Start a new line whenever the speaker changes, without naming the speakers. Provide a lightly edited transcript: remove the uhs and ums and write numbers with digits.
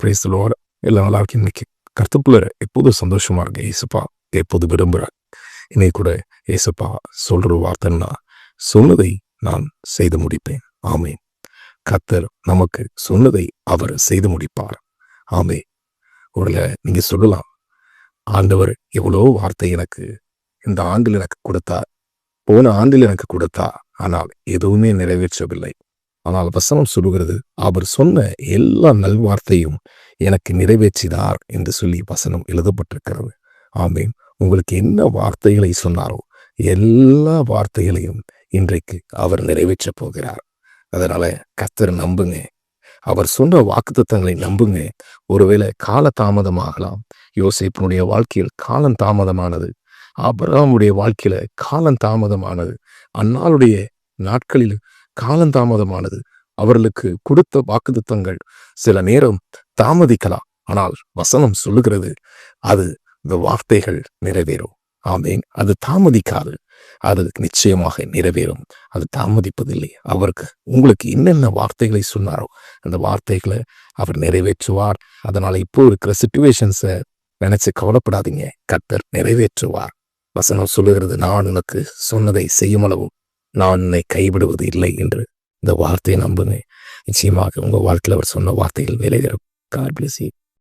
Praise the Lord. எல்லாம் நல்லா இருக்கு. இன்னைக்கு கர்த்தருக்குள்ள எப்போதும் சந்தோஷமா இருங்க. ஏசப்பா எப்போது விரும்புகிறார். இன்னைக்கு கூட ஏசப்பா சொல்ற வார்த்தைன்னா, சொன்னதை நான் செய்து முடிப்பேன். ஆமென். கர்த்தர் நமக்கு சொன்னதை அவர் செய்து முடிப்பார். ஆமென். ஒருவேளை நீங்க சொல்லலாம், ஆண்டவர் எவ்வளோ வார்த்தை எனக்கு இந்த ஆண்டில் எனக்கு கொடுத்தார், போன ஆண்டில் எனக்கு கொடுத்தார், ஆனால் எதுவுமே நிறைவேற்றவில்லை. ஆனால் வசனம் சொல்லுகிறது, அவர் சொன்ன எல்லா நல்வார்த்தையும் எனக்கு நிறைவேற்றினார் என்று சொல்லி வசனம் எழுதப்பட்டிருக்கிறது. ஆமென். உங்களுக்கு என்ன வார்த்தைகளை சொன்னாரோ எல்லா வார்த்தைகளையும் இன்றைக்கு அவர் நிறைவேற்றப் போகிறார். அதனால கர்த்தரை நம்புங்க. அவர் சொன்ன வாக்குத்தத்தங்களை நம்புங்க. ஒருவேளை கால தாமதமாகலாம். யோசேப்பினுடைய வாழ்க்கையில் காலம் தாமதமானது. ஆபிரகாமுடைய வாழ்க்கையில காலம் தாமதமானது. அன்னாளுடைய நாட்களில் காலந்தாமதமானது. அவர்களுக்கு கொடுத்த வாக்குத்தத்தங்கள் சில நேரம் தாமதிக்கலாம். ஆனால் வசனம் சொல்லுகிறது, அது இந்த வார்த்தைகள் நிறைவேறும். ஆமென். அது தாமதிக்காது. அது நிச்சயமாக நிறைவேறும். அது தாமதிப்பதில்லை. அவருக்கு உங்களுக்கு என்னென்ன வார்த்தைகளை சொன்னாரோ அந்த வார்த்தைகளை அவர் நிறைவேற்றுவார். அதனால இப்போ இருக்கிற சிச்சுவேஷன்ஸை நினைச்சு கவலைப்படாதீங்க. கர்த்தர் நிறைவேற்றுவார். வசனம் சொல்லுகிறது, நான் உனக்கு சொன்னதை செய்யும் அளவும் நான் உன்னை கைவிடுவது இல்லை என்று. இந்த வார்த்தையை நம்புங்க. நிச்சயமாக உங்க வாழ்க்கையில் அவர் சொன்ன வார்த்தைகள் நிறைவேறும். God bless you.